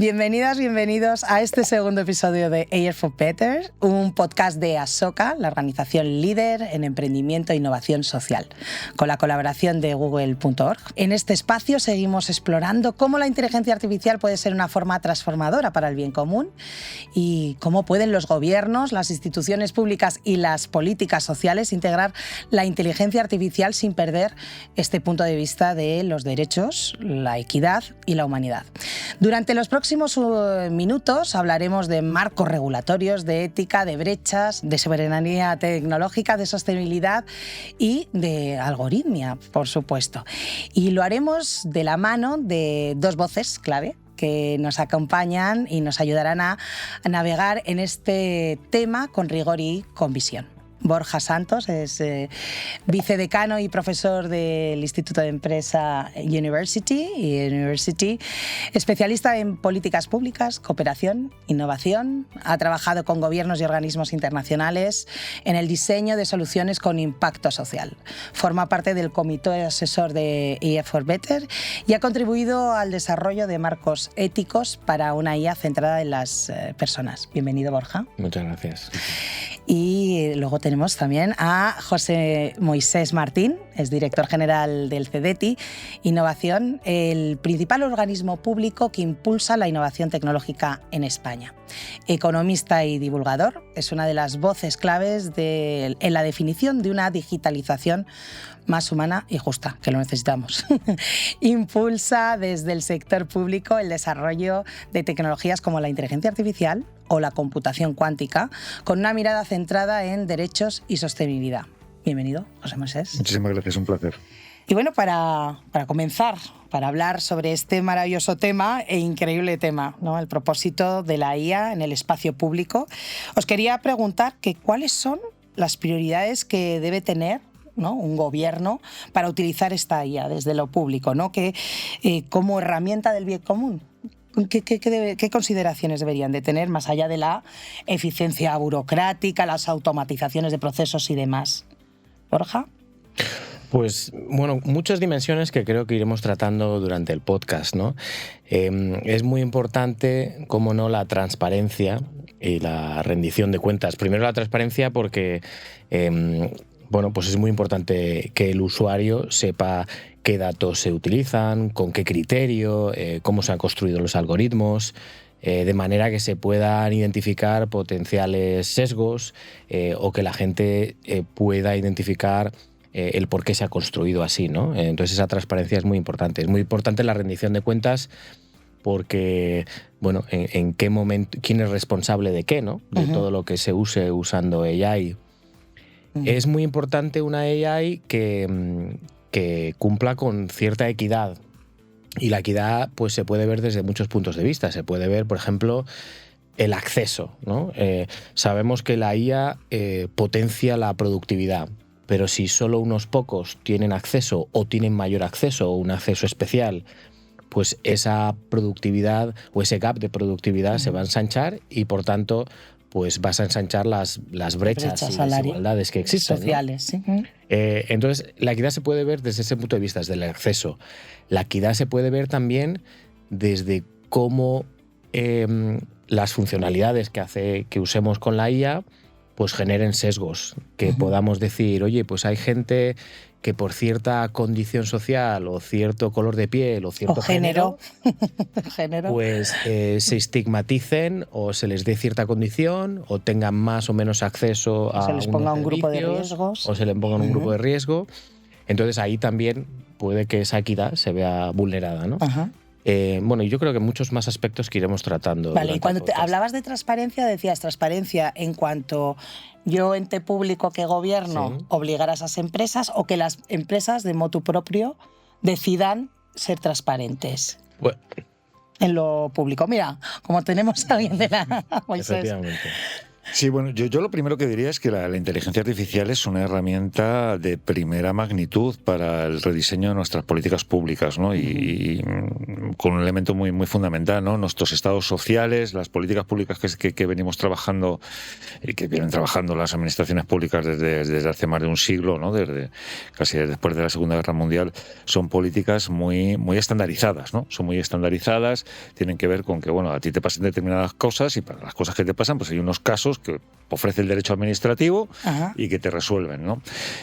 Bienvenidas, bienvenidos a este segundo episodio de AI for Better, un podcast de Asoka, la organización líder en emprendimiento e innovación social, con la colaboración de Google.org. En este espacio seguimos explorando cómo la inteligencia artificial puede ser una forma transformadora para el bien común y cómo pueden los gobiernos, las instituciones públicas y las políticas sociales integrar la inteligencia artificial sin perder este punto de vista de los derechos, la equidad y la humanidad. Durante los próximos minutos hablaremos de marcos regulatorios, de ética, de brechas, de soberanía tecnológica, de sostenibilidad y de algoritmia, por supuesto. Y lo haremos de la mano de dos voces clave que nos acompañan y nos ayudarán a navegar en este tema con rigor y con visión. Borja Santos es vicedecano y profesor del Instituto de Empresa University, especialista en políticas públicas, cooperación, innovación. Ha trabajado con gobiernos y organismos internacionales en el diseño de soluciones con impacto social. Forma parte del comité asesor de AI for Better y ha contribuido al desarrollo de marcos éticos para una IA centrada en las personas. Bienvenido, Borja. Muchas gracias. Y luego tenemos también a José Moisés Martín, es director general del CEDETI Innovación, el principal organismo público que impulsa la innovación tecnológica en España. Economista y divulgador, es una de las voces claves en la definición de una digitalización más humana y justa, que lo necesitamos. Impulsa desde el sector público el desarrollo de tecnologías como la inteligencia artificial o la computación cuántica, con una mirada centrada en derechos y sostenibilidad. Bienvenido, José Moisés. Muchísimas gracias, un placer. Y bueno, para comenzar, para hablar sobre este maravilloso tema e increíble tema, ¿no? El propósito de la IA en el espacio público, os quería preguntar que cuáles son las prioridades que debe tener, ¿no?, un gobierno para utilizar esta IA desde lo público, ¿no?, como herramienta del bien común. ¿Qué consideraciones deberían de tener más allá de la eficiencia burocrática, las automatizaciones de procesos y demás? Borja. Pues bueno, muchas dimensiones que creo que iremos tratando durante el podcast, ¿no? Es muy importante, cómo no, la transparencia y la rendición de cuentas. Primero la transparencia porque bueno, pues es muy importante que el usuario sepa qué datos se utilizan, con qué criterio, cómo se han construido los algoritmos, de manera que se puedan identificar potenciales sesgos o que la gente pueda identificar el por qué se ha construido así, ¿no? Entonces esa transparencia es muy importante. Es muy importante la rendición de cuentas porque, bueno, en qué momento, quién es responsable de qué, ¿no? De todo lo que se use usando AI. Es muy importante una AI que cumpla con cierta equidad. Y la equidad pues, se puede ver desde muchos puntos de vista. Se puede ver, por ejemplo, el acceso, ¿no? Sabemos que la IA potencia la productividad, pero si solo unos pocos tienen acceso o tienen mayor acceso o un acceso especial, pues esa productividad o ese gap de productividad se va a ensanchar y, por tanto, pues vas a ensanchar las brechas y desigualdades que existen, sociales, ¿no? Sí. Entonces, la equidad se puede ver desde ese punto de vista, desde el acceso. La equidad se puede ver también desde cómo las funcionalidades que hace que usemos con la IA pues generen sesgos, que podamos decir, oye, pues hay gente que por cierta condición social o cierto color de piel o cierto género pues se estigmaticen o se les dé cierta condición o tengan más o menos acceso a se les ponga un grupo de riesgos o se les ponga un grupo de riesgo. Entonces ahí también puede que esa equidad se vea vulnerada, ¿no? Bueno, yo creo que muchos más aspectos que iremos tratando. Vale, y cuando hablabas de transparencia, decías transparencia en cuanto yo, ente público que gobierno, obligar a esas empresas o que las empresas de motu propio decidan ser transparentes. En lo público. Mira, como tenemos a alguien de la Moisés. Efectivamente. Sí, bueno, yo lo primero que diría es que la inteligencia artificial es una herramienta de primera magnitud para el rediseño de nuestras políticas públicas, ¿no? Y con un elemento muy, muy fundamental, ¿no? Nuestros estados sociales, las políticas públicas que venimos trabajando y que vienen trabajando las administraciones públicas desde hace más de un siglo, ¿no? Desde casi después de la Segunda Guerra Mundial, son políticas muy, muy estandarizadas, ¿no? Son muy estandarizadas, tienen que ver con que, bueno, a ti te pasan determinadas cosas y para las cosas que te pasan, pues hay unos casos que ofrece el derecho administrativo y que te resuelven, ¿no?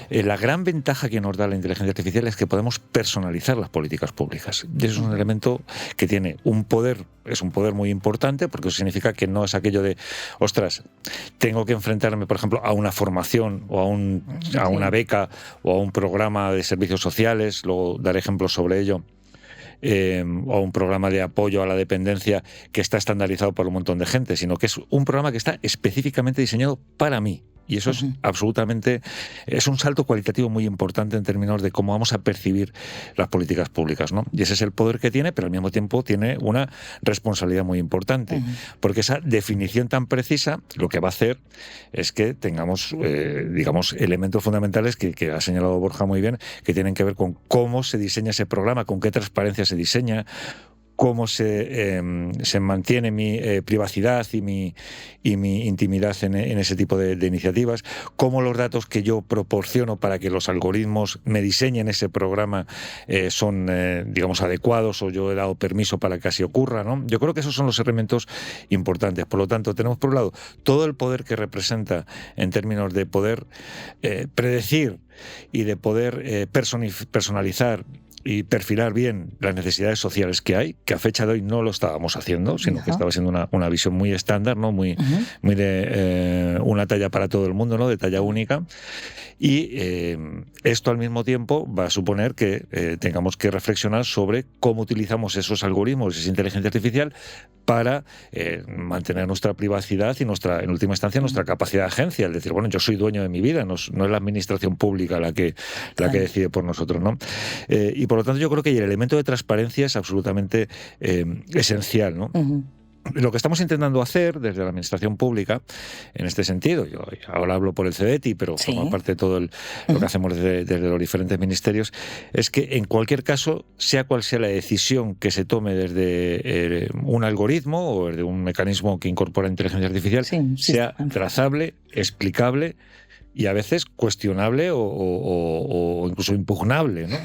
La gran ventaja que nos da la inteligencia artificial es que podemos personalizar las políticas públicas. Y eso es un elemento que tiene un poder, es un poder muy importante, porque eso significa que no es aquello de, ostras, tengo que enfrentarme, por ejemplo, a una formación o a una beca o a un programa de servicios sociales, luego daré ejemplos sobre ello, o un programa de apoyo a la dependencia que está estandarizado por un montón de gente, sino que es un programa que está específicamente diseñado para mí. Y eso es absolutamente, es un salto cualitativo muy importante en términos de cómo vamos a percibir las políticas públicas, ¿no? Y ese es el poder que tiene, pero al mismo tiempo tiene una responsabilidad muy importante, porque esa definición tan precisa lo que va a hacer es que tengamos, digamos, elementos fundamentales que ha señalado Borja muy bien, que tienen que ver con cómo se diseña ese programa, con qué transparencia se diseña, cómo se mantiene mi privacidad y mi intimidad en ese tipo de iniciativas, cómo los datos que yo proporciono para que los algoritmos me diseñen ese programa son, digamos, adecuados, o yo he dado permiso para que así ocurra, ¿no? Yo creo que esos son los elementos importantes. Por lo tanto, tenemos por un lado todo el poder que representa en términos de poder predecir y de poder personalizar y perfilar bien las necesidades sociales que hay, que a fecha de hoy no lo estábamos haciendo, sino que estaba siendo una visión muy estándar, ¿no? Muy de una talla para todo el mundo, ¿no? De talla única. Y esto al mismo tiempo va a suponer que tengamos que reflexionar sobre cómo utilizamos esos algoritmos, esa inteligencia artificial, para mantener nuestra privacidad y en última instancia, nuestra capacidad de agencia. Es decir, bueno, yo soy dueño de mi vida, no es la administración pública la que decide por nosotros, ¿no? Y por lo tanto yo creo que el elemento de transparencia es absolutamente esencial, ¿no? Lo que estamos intentando hacer desde la administración pública, en este sentido, yo ahora hablo por el CEDETI, pero forma parte de todo lo que hacemos desde los diferentes ministerios, es que en cualquier caso, sea cual sea la decisión que se tome desde un algoritmo o desde un mecanismo que incorpora inteligencia artificial, sea trazable, explicable y a veces cuestionable o incluso impugnable, ¿no?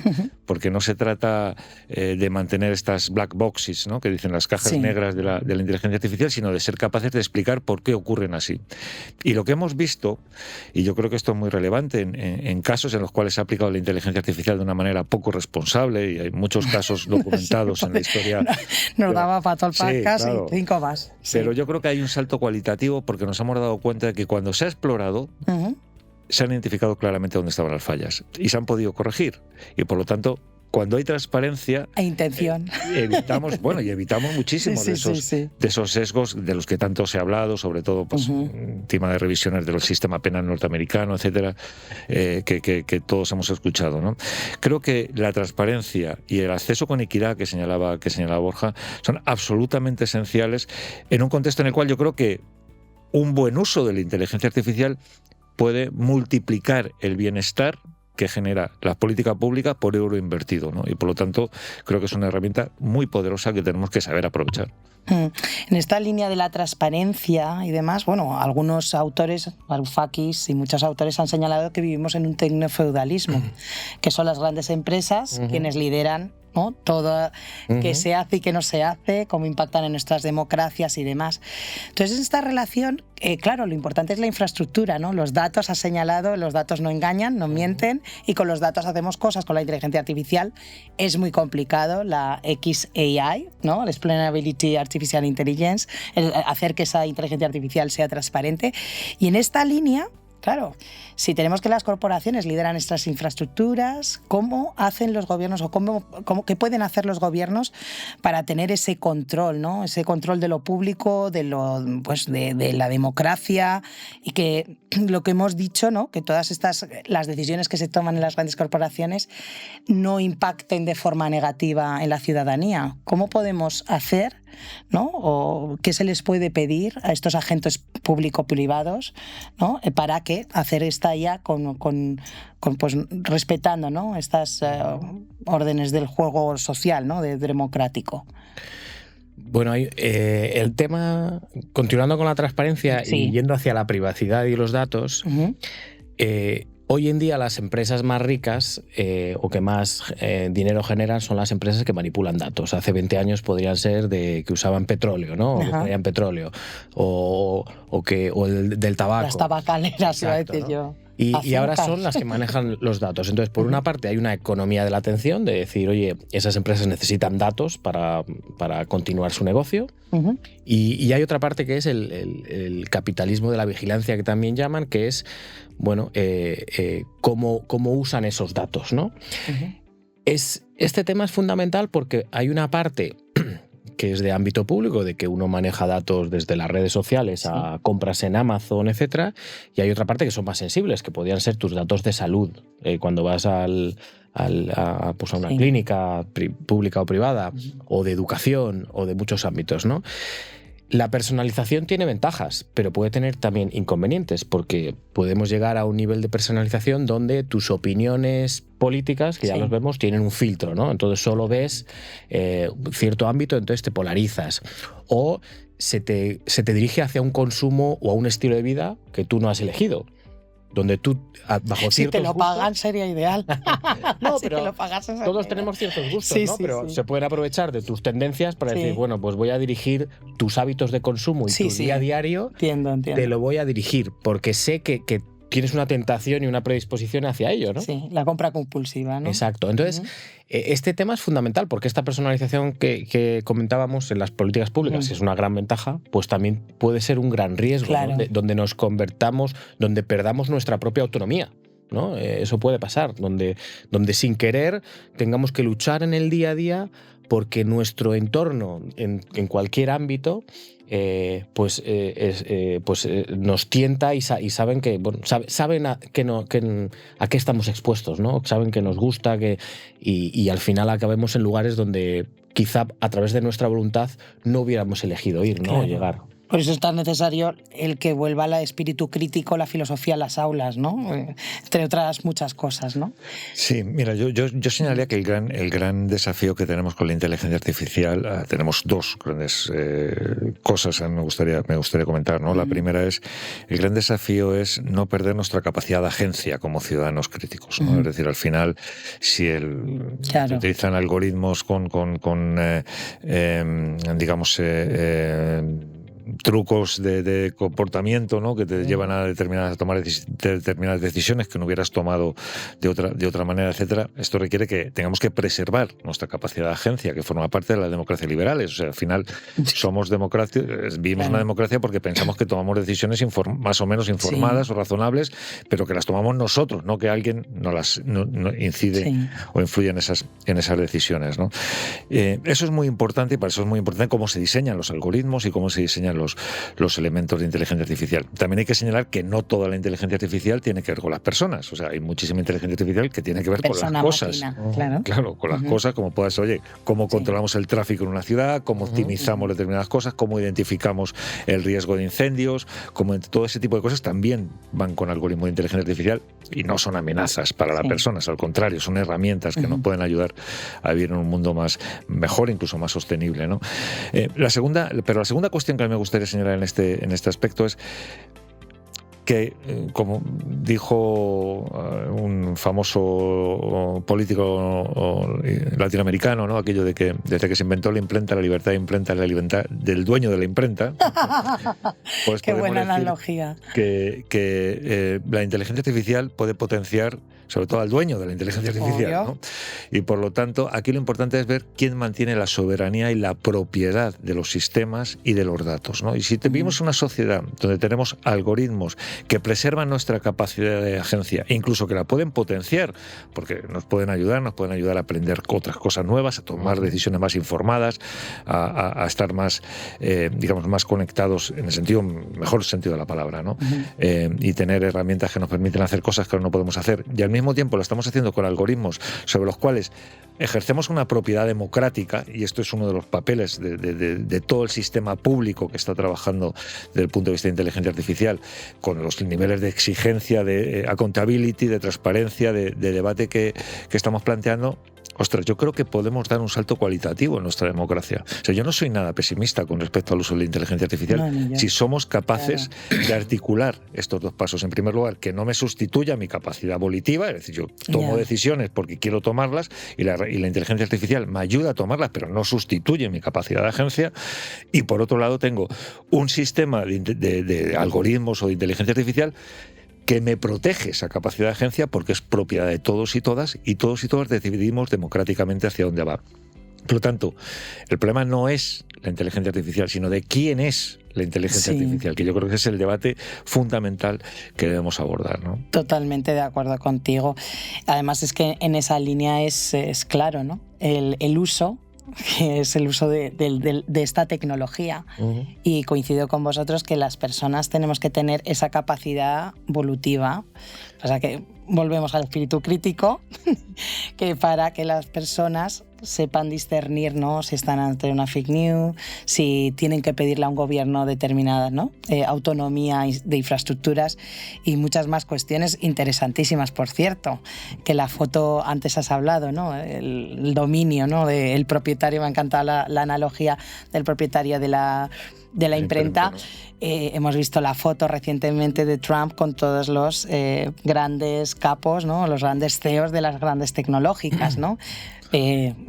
Porque no se trata de mantener estas black boxes, ¿no? Que dicen las cajas negras de la inteligencia artificial, sino de ser capaces de explicar por qué ocurren así. Y lo que hemos visto, y yo creo que esto es muy relevante, en casos en los cuales se ha aplicado la inteligencia artificial de una manera poco responsable, y hay muchos casos documentados en la historia. Nos daba para todo el podcast, claro, y 5 más. Pero yo creo que hay un salto cualitativo, porque nos hemos dado cuenta de que cuando se ha explorado, se han identificado claramente dónde estaban las fallas y se han podido corregir. Y por lo tanto, cuando hay transparencia e intención, evitamos muchísimos de esos sesgos de los que tanto se ha hablado, sobre todo pues, tema de revisiones del sistema penal norteamericano, etcétera, que todos hemos escuchado, ¿no? Creo que la transparencia y el acceso con equidad que señalaba Borja son absolutamente esenciales en un contexto en el cual yo creo que un buen uso de la inteligencia artificial puede multiplicar el bienestar que genera la política pública por euro invertido, ¿no? Y por lo tanto creo que es una herramienta muy poderosa que tenemos que saber aprovechar. En esta línea de la transparencia y demás, bueno, algunos autores, Varoufakis y muchos autores han señalado que vivimos en un tecnofeudalismo, que son las grandes empresas quienes lideran, ¿no? Todo que se hace y que no se hace, cómo impactan en nuestras democracias y demás. Entonces, en esta relación, claro, lo importante es la infraestructura, ¿no? Los datos, has señalado, los datos no engañan, no mienten, y con los datos hacemos cosas. Con la inteligencia artificial es muy complicado, la XAI, ¿no? La Explainability Artificial Intelligence, hacer que esa inteligencia artificial sea transparente. Y en esta línea, claro, si tenemos que las corporaciones lideran estas infraestructuras, ¿cómo hacen los gobiernos o qué pueden hacer los gobiernos para tener ese control, ¿no? Ese control de lo público, de la democracia, y que lo que hemos dicho, ¿no? Que todas las decisiones que se toman en las grandes corporaciones no impacten de forma negativa en la ciudadanía? ¿Cómo podemos hacer ¿no? ¿O qué se les puede pedir a estos agentes público-privados, ¿no? Para que hacer esta IA pues, respetando, ¿no? Estas órdenes del juego social, ¿no? democrático? Bueno, el tema, continuando con la transparencia y yendo hacia la privacidad y los datos, hoy en día las empresas más ricas o que más dinero generan son las empresas que manipulan datos. Hace 20 años podrían ser que usaban petróleo, ¿no? O que traían petróleo, o el del tabaco. Las tabacaleras, iba a decir, ¿no? Yo. Y ahora son las que manejan los datos. Entonces, por una parte, hay una economía de la atención, de decir, oye, esas empresas necesitan datos para continuar su negocio. Y hay otra parte que es el capitalismo de la vigilancia, que también llaman, que es, bueno, cómo usan esos datos, ¿no? Este tema es fundamental porque hay una parte que es de ámbito público, de que uno maneja datos desde las redes sociales a compras en Amazon, etcétera, y hay otra parte que son más sensibles, que podrían ser tus datos de salud. Cuando vas a una clínica pública o privada, o de educación, o de muchos ámbitos, ¿no? La personalización tiene ventajas, pero puede tener también inconvenientes, porque podemos llegar a un nivel de personalización donde tus opiniones políticas, que ya los vemos, tienen un filtro, ¿no? Entonces solo ves cierto ámbito, entonces te polarizas. O se te dirige hacia un consumo o a un estilo de vida que tú no has elegido, donde tú, bajo ciertos si te lo gustos, pagan sería ideal. No, si pero te lo pagas, todos tenemos ciertos gustos, ¿no? Pero se pueden aprovechar de tus tendencias para decir, bueno, pues voy a dirigir tus hábitos de consumo y tu día a diario, entiendo. Te lo voy a dirigir, porque sé que tienes una tentación y una predisposición hacia ello, ¿no? Sí, la compra compulsiva, ¿no? Exacto. Entonces, este tema es fundamental, porque esta personalización que comentábamos en las políticas públicas, que es una gran ventaja, pues también puede ser un gran riesgo, ¿no? Donde nos convertamos, donde perdamos nuestra propia autonomía, ¿no? Eso puede pasar, donde sin querer tengamos que luchar en el día a día porque nuestro entorno, en cualquier ámbito, nos tienta y saben que, bueno, saben a qué estamos expuestos, ¿no? Saben que nos gusta, y al final acabemos en lugares donde quizá a través de nuestra voluntad no hubiéramos elegido ir, ¿no? O llegar. Por eso es tan necesario el que vuelva el espíritu crítico, la filosofía a las aulas, ¿no? Entre otras muchas cosas, ¿no? Sí, mira, yo señalaría que el gran desafío que tenemos con la inteligencia artificial, tenemos dos grandes cosas que me gustaría comentar, ¿no? La primera es, el gran desafío es no perder nuestra capacidad de agencia como ciudadanos críticos, ¿no? Es decir, al final, si se utilizan algoritmos con digamos, trucos de comportamiento, ¿no? Que te llevan a tomar determinadas decisiones que no hubieras tomado de otra manera, etcétera. Esto requiere que tengamos que preservar nuestra capacidad de agencia, que forma parte de la democracia liberales. O sea, al final somos democracia, vivimos una democracia porque pensamos que tomamos decisiones más o menos informadas o razonables, pero que las tomamos nosotros, no que alguien no incide o influye en esas decisiones, ¿no? Eso es muy importante, y para eso es muy importante cómo se diseñan los algoritmos y cómo se diseñan los elementos de inteligencia artificial. También hay que señalar que no toda la inteligencia artificial tiene que ver con las personas. O sea, hay muchísima inteligencia artificial que tiene que ver con las cosas. Claro, con las cosas, como puedas, cómo controlamos el tráfico en una ciudad, cómo optimizamos determinadas cosas, cómo identificamos el riesgo de incendios, todo ese tipo de cosas también van con algoritmos de inteligencia artificial y no son amenazas para las personas, al contrario, son herramientas que nos pueden ayudar a vivir en un mundo mejor, incluso más sostenible, ¿no? La segunda cuestión que a mí me gustaría señalar en este aspecto es que, como dijo un famoso político latinoamericano, ¿no? Aquello de que desde que se inventó la imprenta, la libertad del dueño de la imprenta, pues qué buena analogía. Que la inteligencia artificial puede potenciar sobre todo al dueño de la inteligencia artificial, ¿no? Y por lo tanto, aquí lo importante es ver quién mantiene la soberanía y la propiedad de los sistemas y de los datos, ¿no? Y si vivimos una sociedad donde tenemos algoritmos que preservan nuestra capacidad de agencia, e incluso que la pueden potenciar, porque nos pueden ayudar a aprender otras cosas nuevas, a tomar decisiones más informadas, a estar más, digamos, más conectados en el mejor sentido de la palabra, ¿no? Y tener herramientas que nos permiten hacer cosas que ahora no podemos hacer. Y al mismo tiempo lo estamos haciendo con algoritmos sobre los cuales ejercemos una propiedad democrática, y esto es uno de los papeles de todo el sistema público que está trabajando desde el punto de vista de inteligencia artificial, con los niveles de exigencia, de accountability, de transparencia, de debate que estamos planteando. Ostras, yo creo que podemos dar un salto cualitativo en nuestra democracia. O sea, yo no soy nada pesimista con respecto al uso de la inteligencia artificial. Si somos capaces de articular estos dos pasos. En primer lugar, que no me sustituya mi capacidad volitiva, es decir, yo tomo decisiones porque quiero tomarlas y la inteligencia artificial me ayuda a tomarlas, pero no sustituye mi capacidad de agencia. Y por otro lado, tengo un sistema de algoritmos o de inteligencia artificial que me protege esa capacidad de agencia porque es propiedad de todos y todas decidimos democráticamente hacia dónde va. Por lo tanto, el problema no es la inteligencia artificial, sino de quién es la inteligencia artificial, que yo creo que es el debate fundamental que debemos abordar, ¿no? Totalmente de acuerdo contigo. Además es que en esa línea es claro, ¿no? El uso, que es el uso de esta tecnología. Y coincido con vosotros que las personas tenemos que tener esa capacidad volutiva. O sea que volvemos al espíritu crítico, que para que las personas sepan discernir, ¿no?, si están ante una fake news, si tienen que pedirle a un gobierno determinada, ¿no?, autonomía de infraestructuras y muchas más cuestiones interesantísimas, por cierto, que la foto, antes has hablado, ¿no?, el dominio, ¿no?, del propietario, me ha encantado la analogía del propietario de la imprenta. Hemos visto la foto recientemente de Trump con todos los grandes capos, ¿no?, los grandes CEOs de las grandes tecnológicas, ¿no?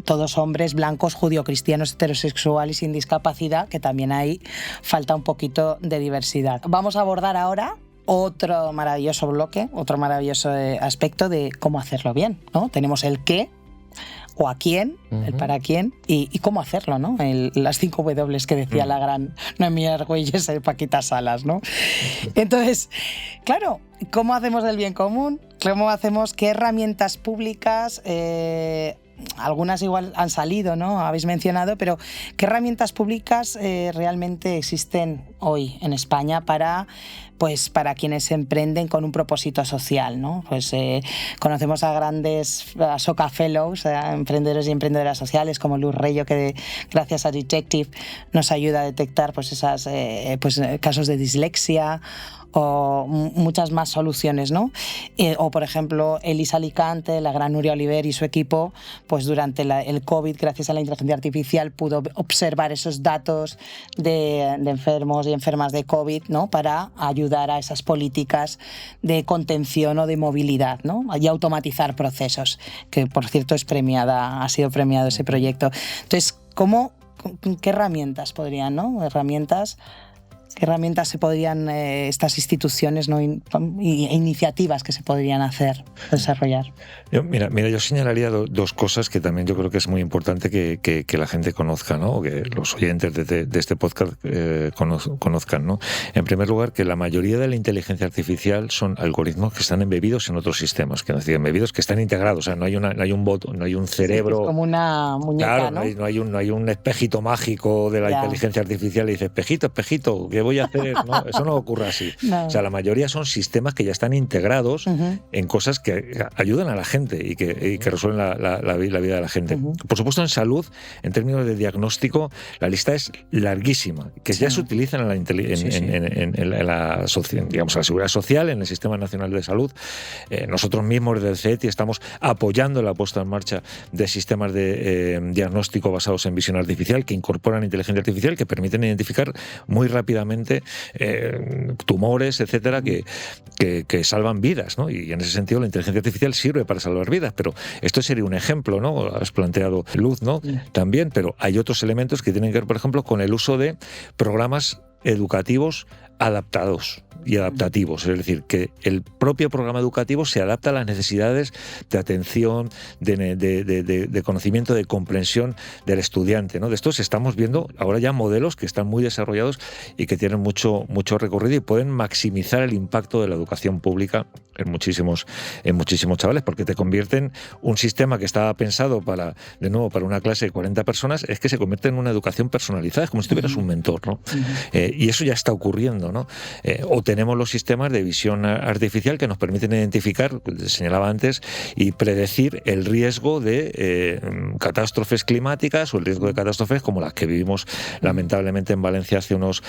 Todos hombres blancos, judio-cristianos, heterosexuales sin discapacidad, que también ahí falta un poquito de diversidad. Vamos a abordar ahora otro maravilloso bloque, otro maravilloso aspecto de cómo hacerlo bien, ¿no? Tenemos el qué, o a quién, el para quién, y cómo hacerlo, ¿no? Las 5 W que decía la gran Noemí Argüelles y Paquita Salas, ¿no? Entonces, claro, ¿cómo hacemos el bien común? ¿Cómo hacemos? ¿Qué herramientas públicas? Algunas igual han salido, ¿no?, habéis mencionado, pero ¿qué herramientas públicas realmente existen hoy en España para quienes emprenden con un propósito social, ¿no? Pues conocemos a grandes Ashoka Fellows, emprendedores y emprendedoras sociales como Luz Reyo, que gracias a Detective nos ayuda a detectar esas casos de dislexia, o muchas más soluciones, ¿no? O, por ejemplo, Elisa Alicante, la gran Nuria Oliver y su equipo, pues durante el COVID, gracias a la inteligencia artificial, pudo observar esos datos de enfermos y enfermas de COVID, ¿no?, para ayudar a esas políticas de contención o de movilidad, ¿no?, y automatizar procesos, que, por cierto, ha sido premiado ese proyecto. Entonces, ¿qué herramientas podrían, ¿no? ¿Qué herramientas se podrían, estas instituciones, ¿no?, iniciativas que se podrían desarrollar? Mira, yo señalaría dos cosas que también yo creo que es muy importante que la gente conozca, ¿no?, o que los oyentes de este podcast conozcan, ¿no? En primer lugar, que la mayoría de la inteligencia artificial son algoritmos que están embebidos en otros sistemas, que embebidos, que están integrados. O sea, no hay un bot, no hay un cerebro. Sí, es como una muñeca, claro, ¿no? No hay un espejito mágico de la inteligencia artificial y dice, espejito, ¿qué voy a hacer? No, eso no ocurre así. No. O sea, la mayoría son sistemas que ya están integrados en cosas que ayudan a la gente y que resuelven la vida de la gente. Por supuesto, en salud, en términos de diagnóstico, la lista es larguísima, que ya se utilizan en la seguridad social, en el Sistema Nacional de Salud. Nosotros mismos desde el CETI estamos apoyando la puesta en marcha de sistemas de diagnóstico basados en visión artificial que incorporan inteligencia artificial, que permiten identificar muy rápidamente tumores, etcétera, que salvan vidas, ¿no? Y en ese sentido la inteligencia artificial sirve para salvar vidas, pero esto sería un ejemplo, ¿no? Has planteado Luz, ¿no? También, pero hay otros elementos que tienen que ver, por ejemplo, con el uso de programas educativos adaptados y adaptativos, es decir, que el propio programa educativo se adapta a las necesidades de atención, de conocimiento, de comprensión del estudiante, ¿no? De estos estamos viendo ahora ya modelos que están muy desarrollados y que tienen mucho recorrido y pueden maximizar el impacto de la educación pública en muchísimos chavales, porque te convierten un sistema que estaba pensado para una clase de 40 personas, es que se convierte en una educación personalizada, es como si tuvieras un mentor, ¿no? Y eso ya está ocurriendo, ¿no? O tenemos los sistemas de visión artificial que nos permiten identificar, señalaba antes, y predecir el riesgo de catástrofes climáticas o el riesgo de catástrofes como las que vivimos lamentablemente en Valencia hace unos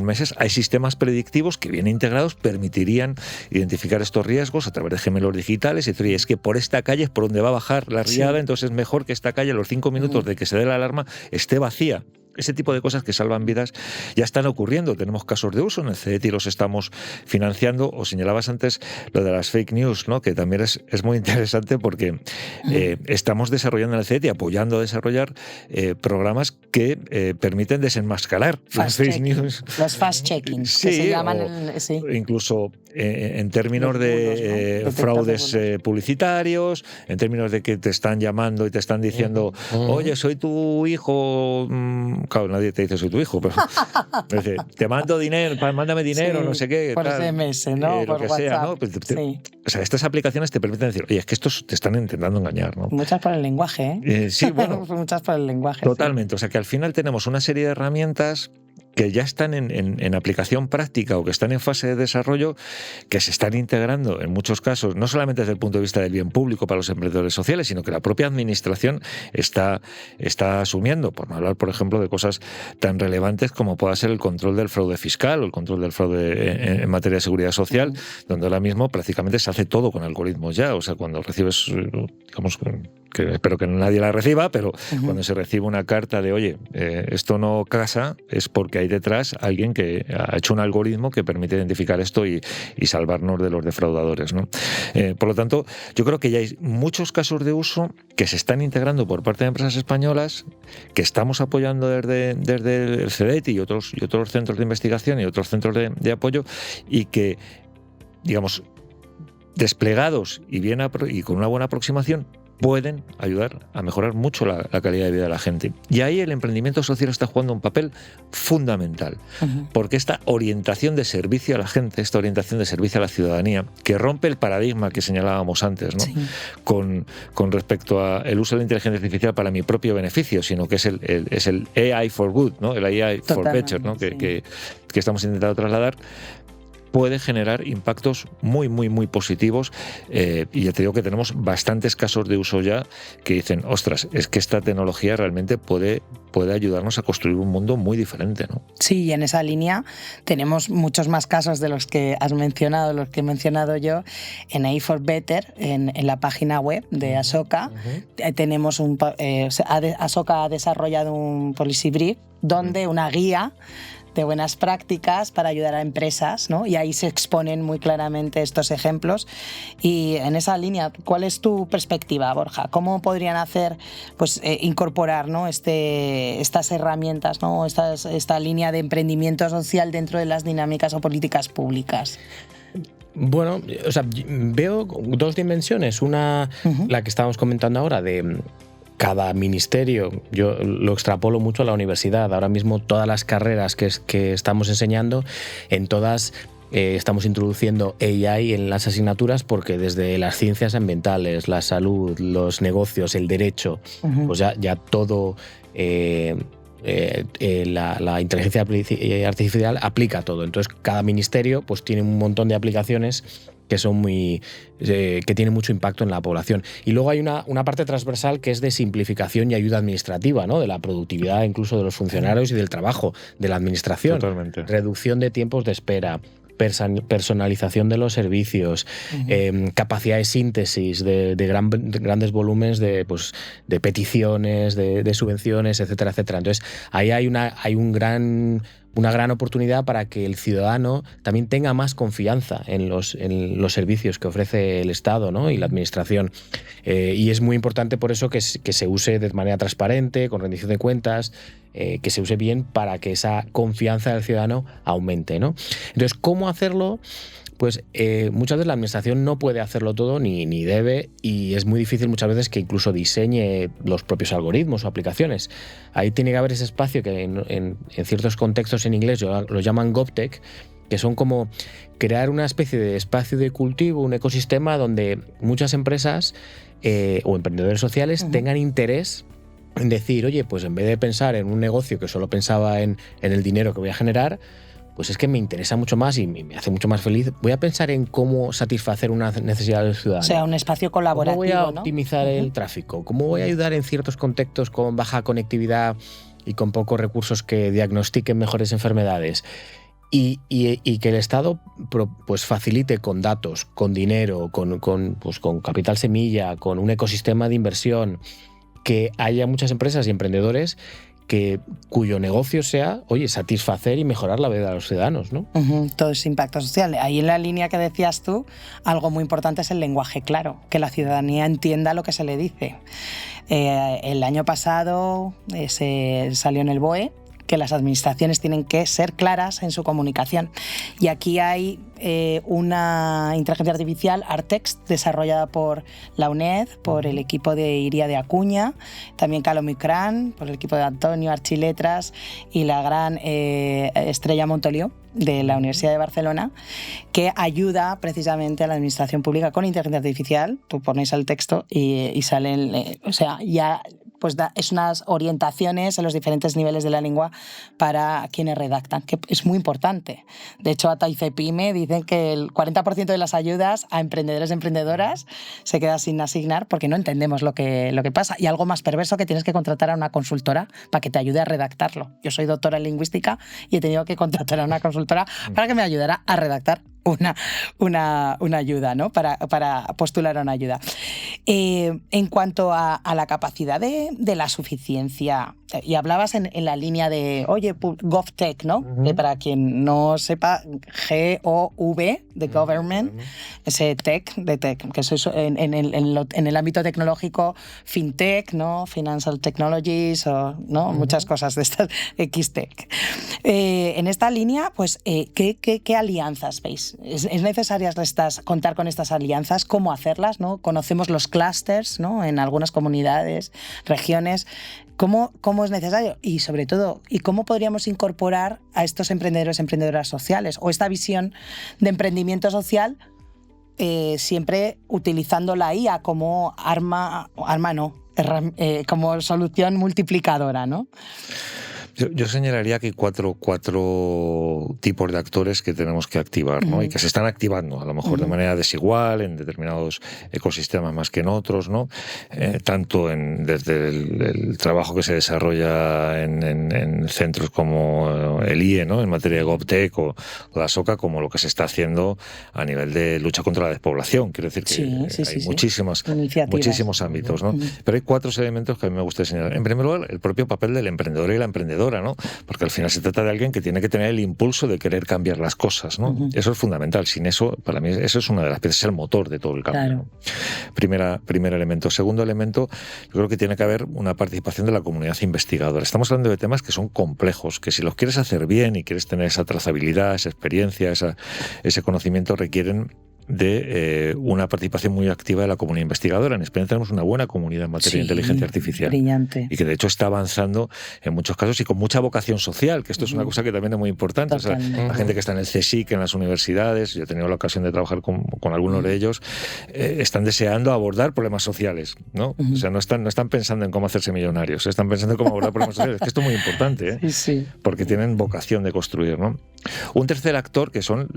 meses. Hay sistemas predictivos que bien integrados permitirían identificar estos riesgos a través de gemelos digitales y decir, es que por esta calle es por donde va a bajar la riada, entonces es mejor que esta calle a los 5 minutos de que se dé la alarma esté vacía. Ese tipo de cosas que salvan vidas ya están ocurriendo. Tenemos casos de uso, en el CEDETI los estamos financiando. O señalabas antes lo de las fake news, ¿no? Que también es muy interesante porque estamos desarrollando en el CEDETI, apoyando a desarrollar programas que permiten desenmascarar las fake news. Los fast-checking, que se llaman. Incluso en términos de fraudes publicitarios, en términos de que te están llamando y te están diciendo, oye, soy tu hijo. Claro, nadie te dice soy tu hijo, pero dice, te mando dinero, mándame dinero, no sé qué. Por SMS, ¿no? Lo por que WhatsApp. sea, ¿no? O sea, estas aplicaciones te permiten decir, oye, es que estos te están intentando engañar, ¿no? Muchas por el lenguaje, ¿eh? Sí, bueno. Muchas por el lenguaje. Totalmente. O sea, que al final tenemos una serie de herramientas que ya están en aplicación práctica o que están en fase de desarrollo, que se están integrando en muchos casos, no solamente desde el punto de vista del bien público para los emprendedores sociales, sino que la propia administración está asumiendo, por no hablar, por ejemplo, de cosas tan relevantes como pueda ser el control del fraude fiscal o el control del fraude en materia de seguridad social, donde ahora mismo prácticamente se hace todo con algoritmos ya. O sea, cuando recibes, digamos, que espero que nadie la reciba, pero cuando se recibe una carta de, oye, esto no casa, es porque hay detrás alguien que ha hecho un algoritmo que permite identificar esto y salvarnos de los defraudadores, ¿no? Por lo tanto, yo creo que ya hay muchos casos de uso que se están integrando por parte de empresas españolas, que estamos apoyando desde el CEDETI y otros centros de investigación y otros centros de apoyo, y que, digamos, desplegados y con una buena aproximación, pueden ayudar a mejorar mucho la calidad de vida de la gente. Y ahí el emprendimiento social está jugando un papel fundamental, porque esta orientación de servicio a la gente, esta orientación de servicio a la ciudadanía, que rompe el paradigma que señalábamos antes, ¿no? Sí. Con respecto al uso de la inteligencia artificial para mi propio beneficio, sino que es el AI for good, ¿no? El AI for better, ¿no? Sí. que estamos intentando trasladar, puede generar impactos muy, muy, muy positivos. Y ya te digo que tenemos bastantes casos de uso ya que dicen, ostras, es que esta tecnología realmente puede ayudarnos a construir un mundo muy diferente, ¿no? Sí, y en esa línea tenemos muchos más casos de los que has mencionado, los que he mencionado yo, en AI for Better, en la página web de Asoka. Tenemos Asoka ha desarrollado un policy brief donde una guía de buenas prácticas para ayudar a empresas, ¿no? Y ahí se exponen muy claramente estos ejemplos. Y en esa línea, ¿cuál es tu perspectiva, Borja? ¿Cómo podrían hacer, pues, incorporar, ¿no? estas herramientas, ¿no? Esta línea de emprendimiento social dentro de las dinámicas o políticas públicas? Bueno, o sea, veo dos dimensiones. Una, la que estábamos comentando ahora, de cada ministerio. Yo lo extrapolo mucho a la universidad. Ahora mismo todas las carreras que estamos enseñando, en todas estamos introduciendo AI en las asignaturas, porque desde las ciencias ambientales, la salud, los negocios, el derecho, pues ya todo... la inteligencia artificial aplica todo. Entonces cada ministerio pues tiene un montón de aplicaciones que son que tienen mucho impacto en la población. Y luego hay una parte transversal que es de simplificación y ayuda administrativa, ¿no? De la productividad incluso de los funcionarios y del trabajo de la administración. Totalmente. Reducción de tiempos de espera, personalización de los servicios, capacidad de síntesis de grandes volúmenes de peticiones, de subvenciones, etcétera, etcétera. Entonces, ahí hay una gran oportunidad para que el ciudadano también tenga más confianza en los servicios que ofrece el Estado, ¿no? Y la administración. Y es muy importante por eso que se use de manera transparente, con rendición de cuentas, que se use bien para que esa confianza del ciudadano aumente, ¿no? Entonces, ¿cómo hacerlo? Pues muchas veces la administración no puede hacerlo todo ni debe, y es muy difícil muchas veces que incluso diseñe los propios algoritmos o aplicaciones. Ahí tiene que haber ese espacio que en ciertos contextos en inglés lo llaman GovTech, que son como crear una especie de espacio de cultivo, un ecosistema donde muchas empresas o emprendedores sociales tengan interés en decir, oye, pues en vez de pensar en un negocio que solo pensaba en el dinero que voy a generar, pues es que me interesa mucho más y me hace mucho más feliz. Voy a pensar en cómo satisfacer una necesidad del ciudadano. O sea, un espacio colaborativo, ¿Cómo voy a ¿no? optimizar el tráfico? ¿Cómo voy a ayudar en ciertos contextos con baja conectividad y con pocos recursos que diagnostiquen mejores enfermedades? Y que el Estado pues facilite con datos, con dinero, con capital semilla, con un ecosistema de inversión, que haya muchas empresas y emprendedores cuyo negocio sea, oye, satisfacer y mejorar la vida de los ciudadanos, ¿no? Todo ese impacto social. Ahí en la línea que decías tú, algo muy importante es el lenguaje claro, que la ciudadanía entienda lo que se le dice. El año pasado se salió en el BOE que las administraciones tienen que ser claras en su comunicación. Y aquí hay una inteligencia artificial, Artext, desarrollada por la UNED, por el equipo de Iria de Acuña, también Calomicran, por el equipo de Antonio Archiletras y la gran Estrella Montoliu de la Universidad de Barcelona, que ayuda precisamente a la administración pública con inteligencia artificial. Tú pones el texto y salen, o sea, ya pues es unas orientaciones en los diferentes niveles de la lengua para quienes redactan, que es muy importante. De hecho, ATA y CEPIME dicen que el 40% de las ayudas a emprendedores y emprendedoras se queda sin asignar porque no entendemos lo que pasa. Y algo más perverso, que tienes que contratar a una consultora para que te ayude a redactarlo. Yo soy doctora en lingüística y he tenido que contratar a una consultora para que me ayudara a redactar una ayuda, ¿no? Para postular a una ayuda. En cuanto a la capacidad de la suficiencia, y hablabas en la línea de, oye, GovTech, ¿no? Para quien no sepa, G-O-V, de Government, ese tech, de tech, que eso en el ámbito tecnológico, FinTech, ¿no? Financial Technologies, o, ¿no? Muchas cosas de estas, XTech. En esta línea, pues, ¿qué alianzas veis? ¿Es necesario contar con estas alianzas? ¿Cómo hacerlas, ¿no? Conocemos los clústeres, ¿no? En algunas comunidades, regiones. ¿Cómo es necesario? Y sobre todo, ¿y cómo podríamos incorporar a estos emprendedores y emprendedoras sociales? O esta visión de emprendimiento social siempre utilizando la IA como como solución multiplicadora, ¿no? Yo señalaría que hay cuatro tipos de actores que tenemos que activar, ¿no? Y que se están activando, a lo mejor de manera desigual, en determinados ecosistemas más que en otros, ¿no? Tanto desde el trabajo que se desarrolla en centros como el IE, ¿no? En materia de GovTech o la SOCA, como lo que se está haciendo a nivel de lucha contra la despoblación. Quiero decir que hay muchísimos ámbitos, ¿no? Pero hay cuatro elementos que a mí me gustaría señalar. En primer lugar, el propio papel del emprendedor y la emprendedora, ¿no? Porque al final se trata de alguien que tiene que tener el impulso de querer cambiar las cosas, ¿no? Eso es fundamental. Sin eso, para mí, eso es una de las piezas, es el motor de todo el cambio. Claro. ¿No? Primer elemento. Segundo elemento, yo creo que tiene que haber una participación de la comunidad investigadora. Estamos hablando de temas que son complejos, que si los quieres hacer bien y quieres tener esa trazabilidad, esa experiencia, ese conocimiento, requieren de una participación muy activa de la comunidad investigadora. En España tenemos una buena comunidad en materia de inteligencia artificial. Brillante. Y que de hecho está avanzando en muchos casos y con mucha vocación social, que esto es una cosa que también es muy importante. O sea, la gente que está en el CSIC, en las universidades, yo he tenido la ocasión de trabajar con algunos de ellos, están deseando abordar problemas sociales, ¿no? O sea, no están pensando en cómo hacerse millonarios, están pensando en cómo abordar problemas sociales. Que esto es muy importante, porque tienen vocación de construir, ¿no? Un tercer actor que son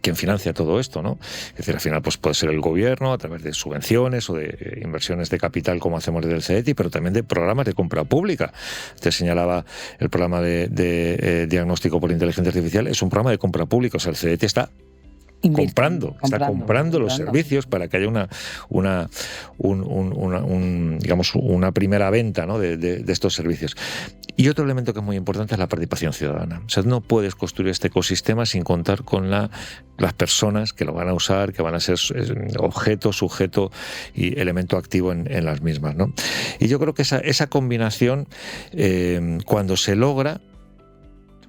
quien financia todo esto, ¿no? Es decir, al final pues puede ser el gobierno a través de subvenciones o de inversiones de capital como hacemos desde el CEDETI, pero también de programas de compra pública. Te señalaba el programa de diagnóstico por inteligencia artificial, es un programa de compra pública, o sea, el CEDETI está comprando los servicios para que haya una primera venta, ¿no? de estos servicios. Y otro elemento que es muy importante es la participación ciudadana. O sea, no puedes construir este ecosistema sin contar con las personas que lo van a usar, que van a ser objeto, sujeto y elemento activo en las mismas, ¿no? Y yo creo que esa combinación, cuando se logra,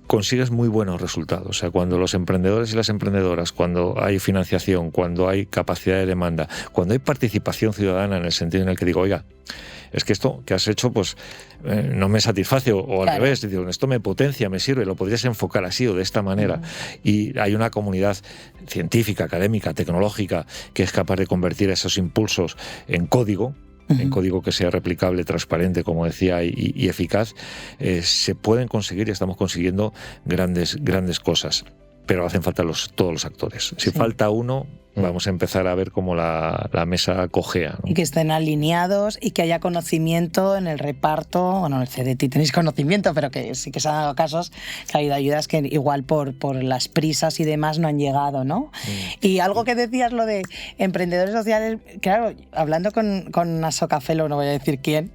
consigues muy buenos resultados. O sea, cuando los emprendedores y las emprendedoras, cuando hay financiación, cuando hay capacidad de demanda, cuando hay participación ciudadana en el sentido en el que digo, oiga, es que esto que has hecho pues no me satisface, o al revés, digo, esto me potencia, me sirve, lo podrías enfocar así o de esta manera. Y hay una comunidad científica, académica, tecnológica, que es capaz de convertir esos impulsos en código que sea replicable, transparente, como decía, y eficaz. Se pueden conseguir, y estamos consiguiendo grandes cosas. Pero hacen falta todos los actores. Si falta uno, vamos a empezar a ver cómo la mesa cojea, ¿no? Y que estén alineados y que haya conocimiento en el reparto. Bueno, en el CDT tenéis conocimiento, pero que sí que se han dado casos que ha habido ayudas que igual por las prisas y demás no han llegado, ¿no? Y algo que decías, lo de emprendedores sociales, claro, hablando con Ashoka Fellow, no voy a decir quién,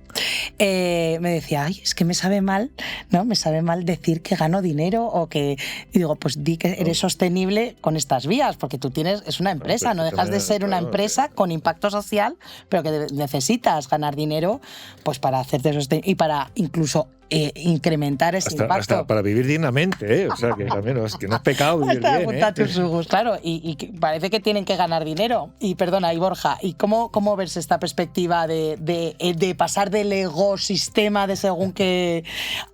me decía, ay, es que me sabe mal, ¿no? Me sabe mal decir que gano dinero o que... Y digo, pues di que eres sostenible con estas vías, porque tú es una empresa, no dejas de ser una empresa con impacto social, pero que necesitas ganar dinero pues para hacerte sostenible y para incluso incrementar ese impacto. Hasta para vivir dignamente, ¿eh? O sea, que también es que no es pecado vivir bien, ¿eh? Claro, y parece que tienen que ganar dinero. Y perdona, y Borja, ¿y cómo ves esta perspectiva de pasar del ecosistema de según qué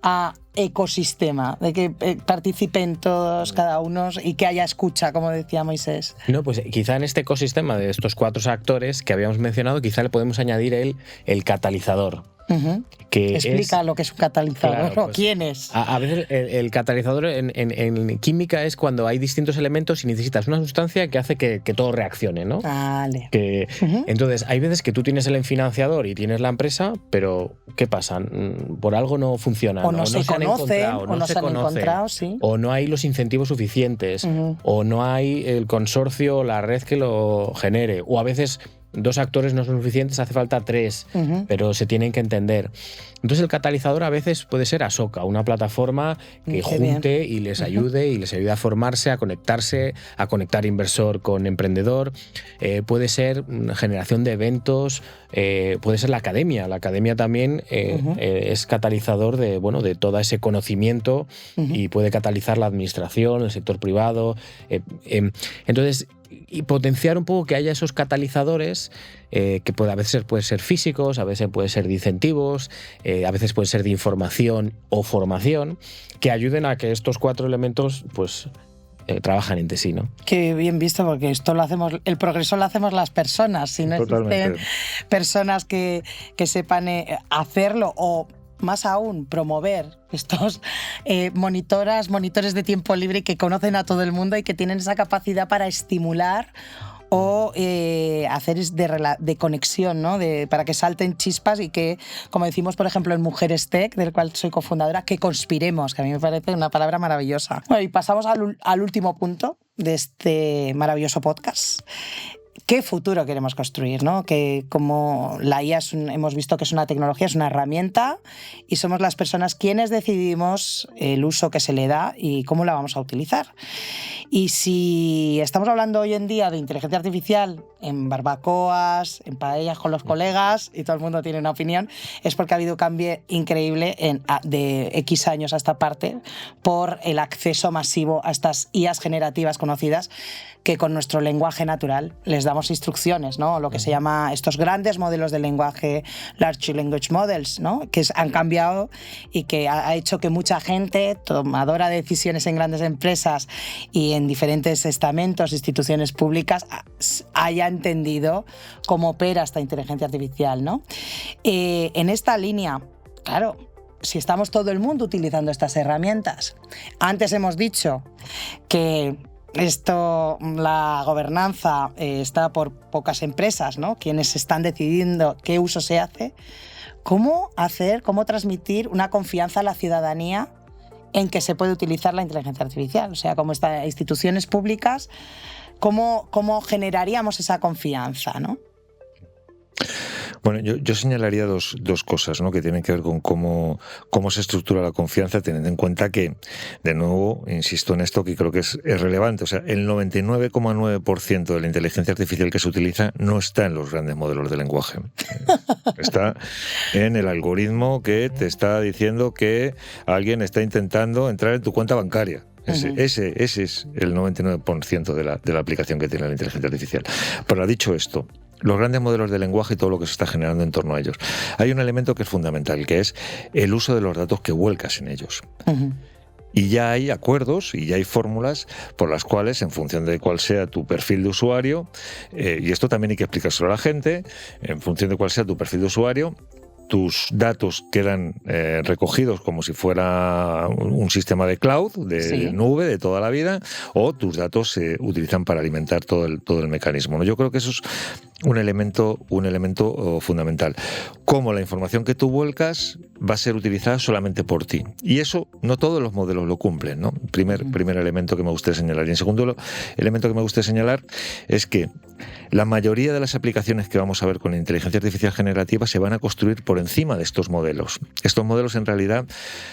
a ecosistema, de que participen todos, cada uno, y que haya escucha, como decía Moisés? No, pues quizá en este ecosistema de estos 4 actores que habíamos mencionado, quizá le podemos añadir el catalizador. Que explica lo que es un catalizador, claro, pues, ¿quién es? A veces el catalizador en química es cuando hay distintos elementos y necesitas una sustancia que hace que todo reaccione, ¿no? Vale. Entonces, hay veces que tú tienes el financiador y tienes la empresa, pero ¿qué pasa? Por algo no funciona. O no se conocen, o no se han encontrado, sí. O no hay los incentivos suficientes, o no hay el consorcio, la red que lo genere, o a veces 2 actores no son suficientes, hace falta 3, pero se tienen que entender. Entonces el catalizador a veces puede ser Ashoka, una plataforma que junte y les ayude y les ayude a formarse, a conectarse, a conectar inversor con emprendedor. Puede ser generación de eventos, puede ser la academia. La academia también es catalizador de todo ese conocimiento y puede catalizar la administración, el sector privado. Entonces, y potenciar un poco que haya esos catalizadores que a veces pueden ser físicos, a veces pueden ser de incentivos, a veces pueden ser de información o formación, que ayuden a que estos 4 elementos pues trabajan entre sí, ¿no? Qué bien visto, porque esto lo hacemos, el progreso lo hacemos las personas. Si no existen personas que sepan hacerlo, o más aún, promover estos monitores de tiempo libre que conocen a todo el mundo y que tienen esa capacidad para estimular o hacer de conexión, ¿no? Para que salten chispas y que, como decimos, por ejemplo, en Mujeres Tech, del cual soy cofundadora, que conspiremos, que a mí me parece una palabra maravillosa. Bueno, y pasamos al último punto de este maravilloso podcast. ¿Qué futuro queremos construir, ¿no? Que como la IA hemos visto que es una tecnología, es una herramienta, y somos las personas quienes decidimos el uso que se le da y cómo la vamos a utilizar. Y si estamos hablando hoy en día de inteligencia artificial en barbacoas, en paellas con los colegas, y todo el mundo tiene una opinión, es porque ha habido un cambio increíble de X años a esta parte por el acceso masivo a estas IAs generativas conocidas, que con nuestro lenguaje natural les damos instrucciones, ¿no? Lo que se llama estos grandes modelos de lenguaje, Large Language Models, ¿no? Que han cambiado y que ha hecho que mucha gente, tomadora de decisiones en grandes empresas y en diferentes estamentos, instituciones públicas, haya entendido cómo opera esta inteligencia artificial, ¿no? En esta línea, claro, si estamos todo el mundo utilizando estas herramientas, antes hemos dicho que la gobernanza está por pocas empresas, ¿no? Quienes están decidiendo qué uso se hace. ¿Cómo transmitir una confianza a la ciudadanía en que se puede utilizar la inteligencia artificial? O sea, como estas instituciones públicas, ¿cómo generaríamos esa confianza, ¿no? Bueno, yo señalaría dos cosas, ¿no? Que tienen que ver con cómo se estructura la confianza, teniendo en cuenta que, de nuevo, insisto en esto, que creo que es relevante. O sea, el 99,9% de la inteligencia artificial que se utiliza no está en los grandes modelos de lenguaje. Está en el algoritmo que te está diciendo que alguien está intentando entrar en tu cuenta bancaria. Ese es el 99% de la aplicación que tiene la inteligencia artificial. Pero dicho esto, los grandes modelos de lenguaje y todo lo que se está generando en torno a ellos. Hay un elemento que es fundamental, que es el uso de los datos que vuelcas en ellos. Uh-huh. Y ya hay acuerdos y ya hay fórmulas por las cuales, en función de cuál sea tu perfil de usuario, y esto también hay que explicárselo a la gente, en función de cuál sea tu perfil de usuario, tus datos quedan recogidos como si fuera un sistema de cloud, de nube de toda la vida, o tus datos se utilizan para alimentar todo el mecanismo, ¿no? Yo creo que eso es un elemento fundamental. Cómo la información que tú vuelcas va a ser utilizada solamente por ti. Y eso no todos los modelos lo cumplen, ¿no? Primer elemento que me gustaría señalar. Y en segundo elemento que me gustaría señalar es que la mayoría de las aplicaciones que vamos a ver con inteligencia artificial generativa se van a construir por encima de estos modelos. Estos modelos en realidad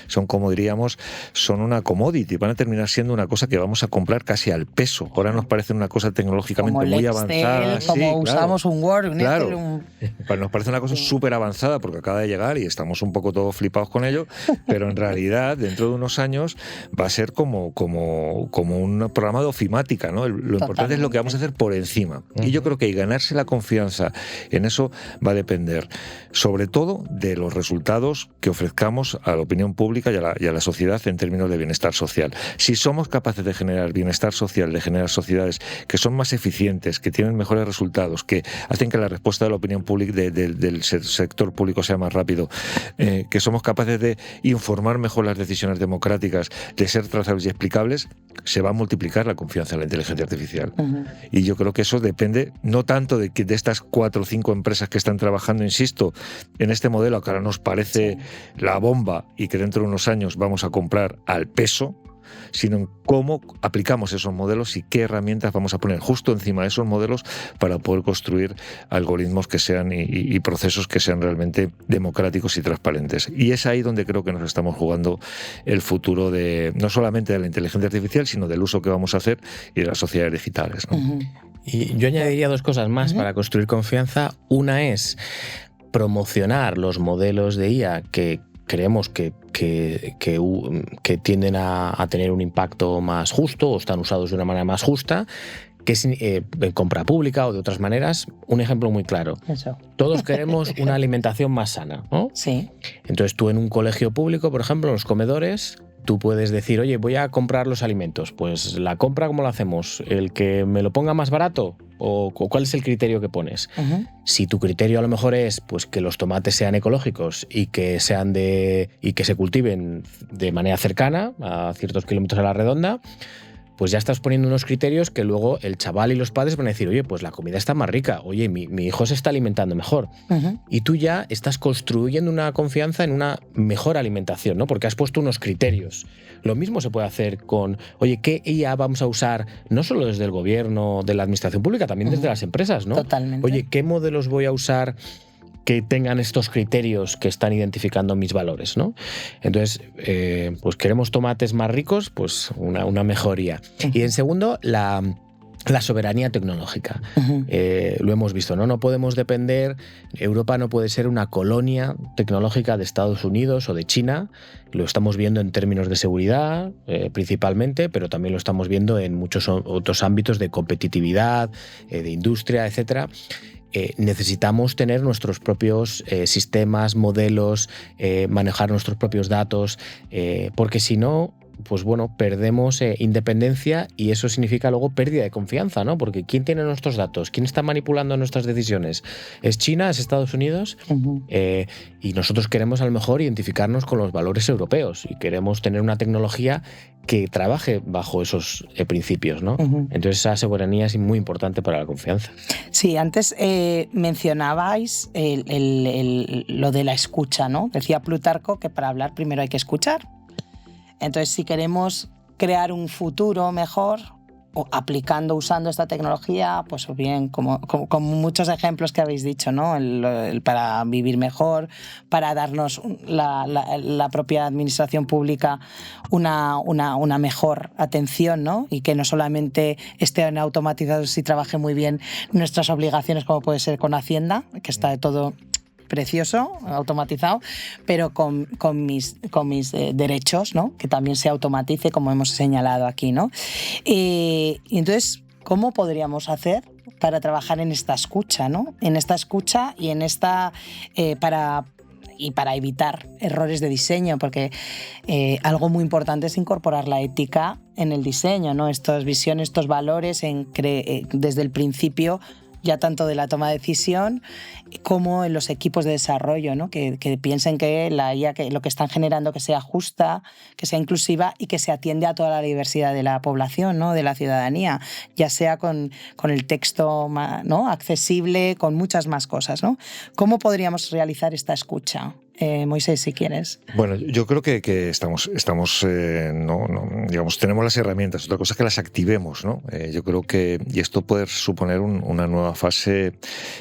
son, como diríamos, son una commodity, van a terminar siendo una cosa que vamos a comprar casi al peso. Ahora nos parece una cosa tecnológicamente como muy Excel, avanzada. Como usamos un Word, un Excel. Nos parece una cosa súper avanzada porque acaba de llegar y estamos un poco todos flipados con ello, pero en realidad dentro de unos años va a ser como un programa de ofimática, ¿no? Lo importante es lo que vamos a hacer por encima. Y yo creo que ganarse la confianza en eso va a depender sobre todo de los resultados que ofrezcamos a la opinión pública y a la sociedad en términos de bienestar social. Si somos capaces de generar bienestar social, de generar sociedades que son más eficientes, que tienen mejores resultados, que hacen que la respuesta de la opinión pública, del sector público sea más rápido, que somos capaces de informar mejor las decisiones democráticas, de ser trazables y explicables, se va a multiplicar la confianza en la inteligencia artificial. Uh-huh. Y yo creo que eso depende no tanto de estas 4 o 5 empresas que están trabajando, insisto, en este modelo que ahora nos parece la bomba y que dentro de unos años vamos a comprar al peso, sino en cómo aplicamos esos modelos y qué herramientas vamos a poner justo encima de esos modelos para poder construir algoritmos que sean y procesos que sean realmente democráticos y transparentes. Y es ahí donde creo que nos estamos jugando el futuro no solamente de la inteligencia artificial, sino del uso que vamos a hacer y de las sociedades digitales, ¿no? Uh-huh. Y yo añadiría 2 cosas más para construir confianza. Una es promocionar los modelos de IA que creemos que tienden a tener un impacto más justo o están usados de una manera más justa, que es en compra pública o de otras maneras. Un ejemplo muy claro. Eso. Todos queremos una alimentación más sana, ¿no? Sí. Entonces tú en un colegio público, por ejemplo, en los comedores, tú puedes decir, oye, voy a comprar los alimentos. Pues la compra, ¿cómo la hacemos? ¿El que me lo ponga más barato? ¿O cuál es el criterio que pones? Uh-huh. Si tu criterio a lo mejor es pues, que los tomates sean ecológicos y que se cultiven de manera cercana, a ciertos kilómetros a la redonda, pues ya estás poniendo unos criterios que luego el chaval y los padres van a decir, oye, pues la comida está más rica, oye, mi hijo se está alimentando mejor. Uh-huh. Y tú ya estás construyendo una confianza en una mejor alimentación, ¿no? Porque has puesto unos criterios. Lo mismo se puede hacer con, oye, ¿qué IA vamos a usar? No solo desde el gobierno, de la administración pública, también desde las empresas, ¿no? Totalmente. Oye, ¿qué modelos voy a usar que tengan estos criterios que están identificando mis valores, ¿no? Entonces, pues queremos tomates más ricos, pues una mejoría. Y en segundo, la soberanía tecnológica. Uh-huh. Lo hemos visto, ¿no? No podemos depender, Europa no puede ser una colonia tecnológica de Estados Unidos o de China. Lo estamos viendo en términos de seguridad, principalmente, pero también lo estamos viendo en muchos otros ámbitos de competitividad, de industria, etcétera. Necesitamos tener nuestros propios sistemas, modelos, manejar nuestros propios datos, porque si no, pues bueno, perdemos independencia y eso significa luego pérdida de confianza, ¿no? Porque ¿quién tiene nuestros datos? ¿Quién está manipulando nuestras decisiones? ¿Es China? ¿Es Estados Unidos? Uh-huh. Y nosotros queremos a lo mejor identificarnos con los valores europeos y queremos tener una tecnología que trabaje bajo esos principios, ¿no? Uh-huh. Entonces esa soberanía es muy importante para la confianza. Sí, antes mencionabais lo de la escucha, ¿no? Decía Plutarco que para hablar primero hay que escuchar. Entonces, si queremos crear un futuro mejor, o usando esta tecnología, pues o bien, como muchos ejemplos que habéis dicho, ¿no? El para vivir mejor, para darnos la propia administración pública una mejor atención, ¿no? Y que no solamente estén automatizados y trabaje muy bien nuestras obligaciones, como puede ser con Hacienda, que está de todo precioso, automatizado, pero con mis derechos, ¿no? Que también se automatice, como hemos señalado aquí, ¿no? Y entonces, ¿cómo podríamos hacer para trabajar en esta escucha, ¿no? En esta escucha y en esta... para evitar errores de diseño, porque algo muy importante es incorporar la ética en el diseño, ¿no? Estas visiones, estos valores desde el principio, ya tanto de la toma de decisión como en los equipos de desarrollo, ¿no? Que piensen que la IA, que lo que están generando, que sea justa, que sea inclusiva y que se atiende a toda la diversidad de la población, ¿no? De la ciudadanía, ya sea con el texto, ¿no? accesible, con muchas más cosas, ¿no? ¿Cómo podríamos realizar esta escucha? Moisés, si quieres. Bueno, yo creo que estamos digamos, tenemos las herramientas, otra cosa es que las activemos, ¿no? Yo creo que, y esto puede suponer una nueva fase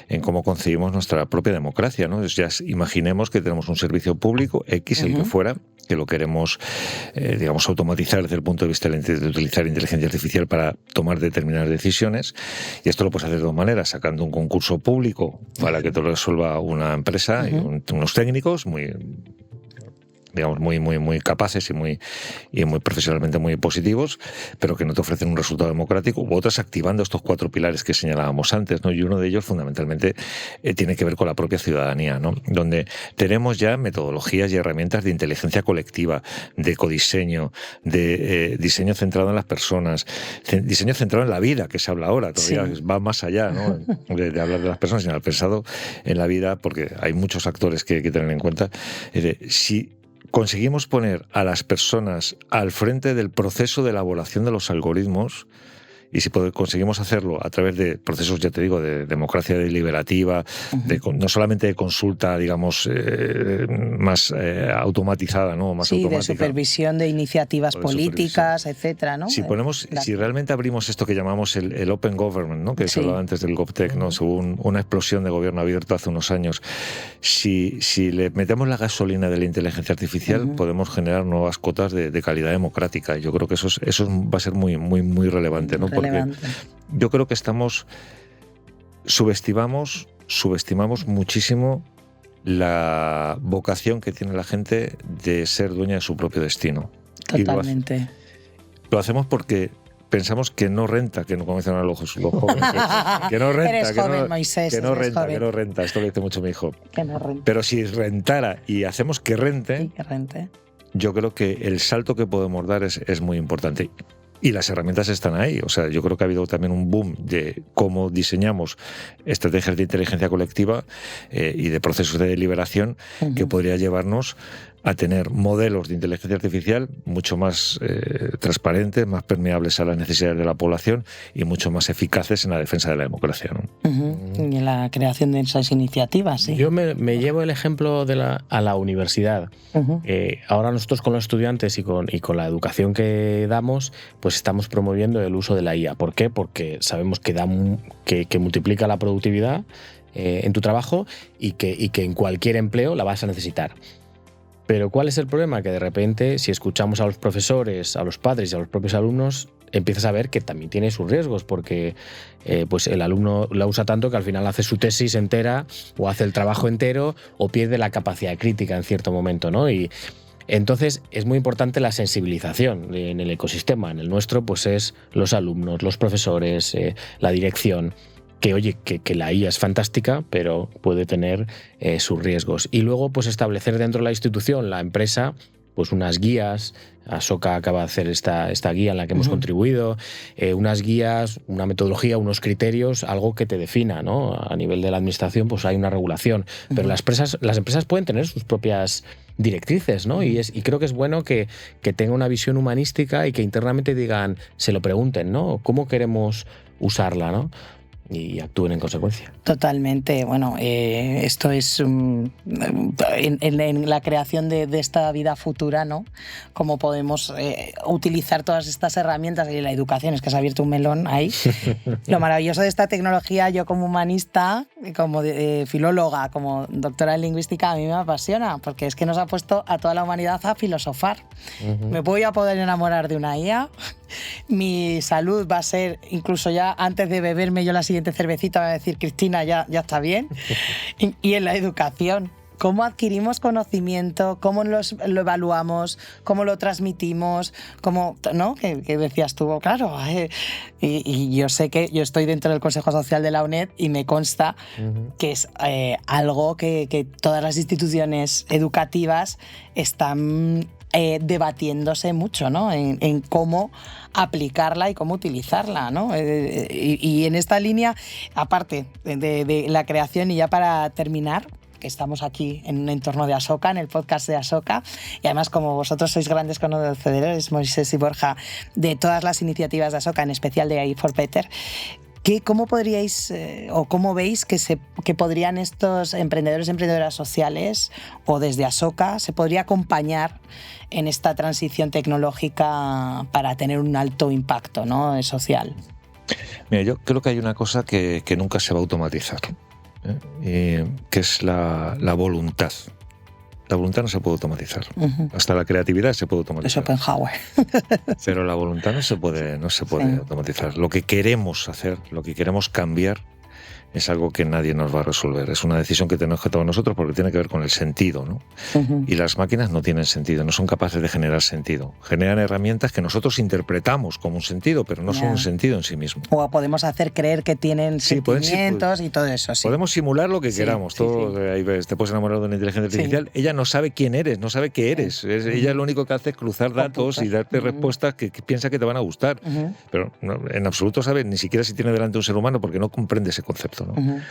en cómo concebimos nuestra propia democracia, ¿no? Ya imaginemos que tenemos un servicio público, X, el que fuera, que lo queremos, digamos, automatizar desde el punto de vista de utilizar inteligencia artificial para tomar determinadas decisiones, y esto lo puedes hacer de dos maneras, sacando un concurso público para que te lo resuelva una empresa y unos técnicos muy capaces y muy profesionalmente muy positivos, pero que no te ofrecen un resultado democrático, u otras activando estos 4 pilares que señalábamos antes, ¿no? Y uno de ellos fundamentalmente tiene que ver con la propia ciudadanía, ¿no? Donde tenemos ya metodologías y herramientas de inteligencia colectiva, de ecodiseño, de diseño centrado en las personas, diseño centrado en la vida, que se habla ahora, todavía va más allá, ¿no? de hablar de las personas, sino pensado en la vida, porque hay muchos actores que hay que tener en cuenta. Si conseguimos poner a las personas al frente del proceso de elaboración de los algoritmos, y si conseguimos hacerlo a través de procesos, ya te digo, de democracia deliberativa, no solamente de consulta, digamos, más automatizada, ¿no? Más automática. De supervisión de iniciativas políticas, etcétera, ¿no? Si realmente abrimos esto que llamamos el Open Government, ¿no? Que se hablaba antes del GovTech, ¿no? Según una explosión de gobierno abierto hace unos años, si le metemos la gasolina de la inteligencia artificial, podemos generar nuevas cotas de calidad democrática. Yo creo que eso va a ser muy, muy, muy relevante, ¿no? Porque yo creo que subestimamos muchísimo la vocación que tiene la gente de ser dueña de su propio destino. Totalmente. Lo hacemos porque pensamos que no renta, que no, como dicen los jóvenes, que no renta. Eres joven, Moisés. Que no renta, esto lo dice mucho mi hijo. Que no renta. Pero si rentara y hacemos que rente, yo creo que el salto que podemos dar es muy importante. Y las herramientas están ahí. O sea, yo creo que ha habido también un boom de cómo diseñamos estrategias de inteligencia colectiva y de procesos de deliberación que podría llevarnos a tener modelos de inteligencia artificial mucho más transparentes, más permeables a las necesidades de la población y mucho más eficaces en la defensa de la democracia, ¿no? Y en la creación de esas iniciativas, sí. Yo me llevo el ejemplo a la universidad. Ahora nosotros con los estudiantes y con la educación que damos, pues estamos promoviendo el uso de la IA. ¿Por qué? Porque sabemos que multiplica la productividad en tu trabajo y que en cualquier empleo la vas a necesitar. Pero ¿cuál es el problema? Que de repente, si escuchamos a los profesores, a los padres y a los propios alumnos, empiezas a ver que también tiene sus riesgos, porque pues el alumno la usa tanto que al final hace su tesis entera o hace el trabajo entero o pierde la capacidad crítica en cierto momento, ¿no? Y entonces es muy importante la sensibilización en el ecosistema. En el nuestro pues es los alumnos, los profesores, la dirección. Que oye, que la IA es fantástica, pero puede tener sus riesgos. Y luego, pues establecer dentro de la institución, la empresa, pues unas guías. Asoka acaba de hacer esta guía en la que hemos contribuido, unas guías, una metodología, unos criterios, algo que te defina, ¿no? A nivel de la administración, pues hay una regulación. Pero las empresas pueden tener sus propias directrices, ¿no? Y creo que es bueno que tenga una visión humanística y que internamente digan, se lo pregunten, ¿no? ¿Cómo queremos usarla, ¿no? Y actúen en consecuencia. Totalmente. Bueno, esto es en la creación de esta vida futura, ¿no? Cómo podemos utilizar todas estas herramientas y la educación, es que se ha abierto un melón ahí. Lo maravilloso de esta tecnología, yo como humanista, como filóloga, como doctora en lingüística, a mí me apasiona, porque es que nos ha puesto a toda la humanidad a filosofar. Me voy a poder enamorar de una IA. Mi salud va a ser, incluso ya antes de beberme yo la siguiente cervecita, va a decir, Cristina, ya está bien. Y en la educación, cómo adquirimos conocimiento, cómo lo evaluamos, cómo lo transmitimos, cómo, ¿no? Que decías tú, claro, y yo sé que yo estoy dentro del Consejo Social de la UNED y me consta que es algo que todas las instituciones educativas están debatiéndose mucho, ¿no? En cómo aplicarla y cómo utilizarla, ¿no? Y en esta línea, aparte de la creación, y ya para terminar, que estamos aquí en un entorno de Asoka, en el podcast de Asoka, y además como vosotros sois grandes conocedores, Moisés y Borja, de todas las iniciativas de Asoka, en especial de AI for Better, ¿cómo podríais o cómo veis que podrían estos emprendedores y emprendedoras sociales o desde Asoka se podría acompañar en esta transición tecnológica para tener un alto impacto, ¿no? social? Mira, yo creo que hay una cosa que nunca se va a automatizar, que es la voluntad. La voluntad no se puede automatizar. Hasta la creatividad se puede automatizar. Es Schopenhauer. Pero la voluntad no se puede automatizar. Lo que queremos hacer, lo que queremos cambiar, es algo que nadie nos va a resolver. Es una decisión que tenemos que tomar nosotros porque tiene que ver con el sentido, ¿no? Y las máquinas no tienen sentido, no son capaces de generar sentido. Generan herramientas que nosotros interpretamos como un sentido, pero no son un sentido en sí mismo. O podemos hacer creer que tienen sentimientos y todo eso. Sí. Podemos simular lo que queramos. Ahí ves, te puedes enamorar de una inteligencia artificial. Ella no sabe quién eres, no sabe qué eres. Ella lo único que hace es cruzar datos y darte respuestas que piensa que te van a gustar. Pero no, en absoluto sabe ni siquiera si tiene delante un ser humano porque no comprende ese concepto, ¿no?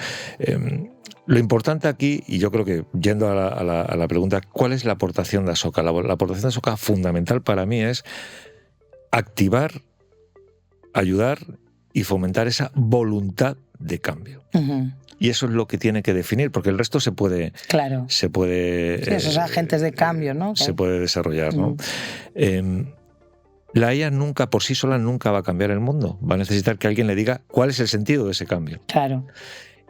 Lo importante aquí, y yo creo que yendo a la pregunta, ¿cuál es la aportación de Asoka? La aportación de Asoka fundamental para mí es activar, ayudar y fomentar esa voluntad de cambio. Y eso es lo que tiene que definir, porque el resto se puede... Claro. Sí, esos agentes de cambio, ¿no? Se puede desarrollar, ¿no? La IA nunca, por sí sola, nunca va a cambiar el mundo. Va a necesitar que alguien le diga cuál es el sentido de ese cambio. Claro.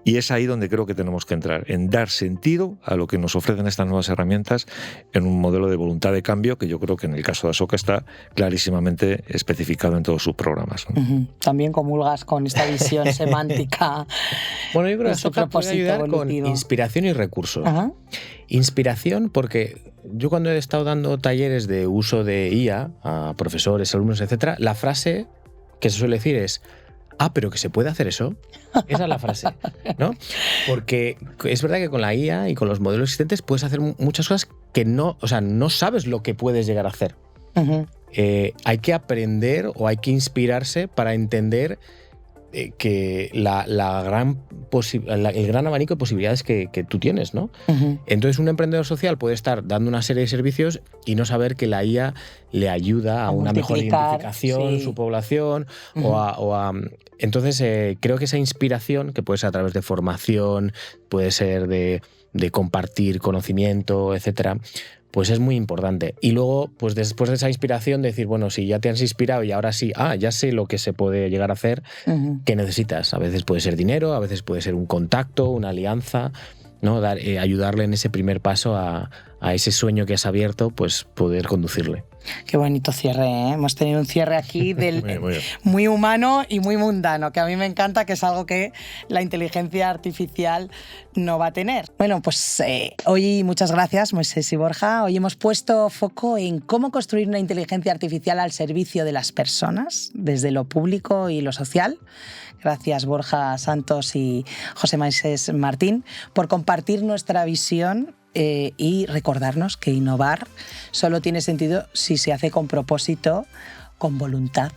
Y es ahí donde creo que tenemos que entrar, en dar sentido a lo que nos ofrecen estas nuevas herramientas en un modelo de voluntad de cambio que yo creo que en el caso de Asoka está clarísimamente especificado en todos sus programas, ¿no? También comulgas con esta visión semántica. Bueno, yo creo que Asoka puede ayudar con inspiración y recursos. Inspiración porque yo cuando he estado dando talleres de uso de IA a profesores, alumnos, etcétera, la frase que se suele decir es: pero que se puede hacer eso. Esa es la frase, ¿no? Porque es verdad que con la IA y con los modelos existentes puedes hacer muchas cosas que no sabes lo que pueres llegar a hacer. Hay que aprender o hay que inspirarse para entender que el gran abanico de posibilidades que tú tienes, ¿no? Entonces un emprendedor social puede estar dando una serie de servicios y no saber que la IA le ayuda a una mejor identificación de su población Entonces creo que esa inspiración, que puede ser a través de formación, puede ser de compartir conocimiento, etcétera, pues es muy importante. Y luego, pues después de esa inspiración, decir, bueno, si ya te has inspirado y ahora sí, ya sé lo que se puede llegar a hacer, ¿qué necesitas? A veces puede ser dinero, a veces puede ser un contacto, una alianza, ¿no? Ayudarle en ese primer paso a ese sueño que has abierto, pues poder conducirle. Qué bonito cierre, ¿eh? Hemos tenido un cierre aquí muy humano y muy mundano, que a mí me encanta, que es algo que la inteligencia artificial no va a tener. Bueno, pues hoy muchas gracias, Moisés y Borja. Hoy hemos puesto foco en cómo construir una inteligencia artificial al servicio de las personas, desde lo público y lo social. Gracias, Borja Santos y José Moisés Martín, por compartir nuestra visión y recordarnos que innovar solo tiene sentido si se hace con propósito, con voluntad,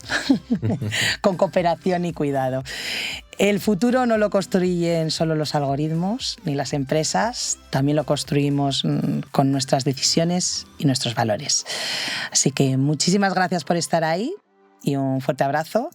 con cooperación y cuidado. El futuro no lo construyen solo los algoritmos ni las empresas, también lo construimos con nuestras decisiones y nuestros valores. Así que muchísimas gracias por estar ahí y un fuerte abrazo.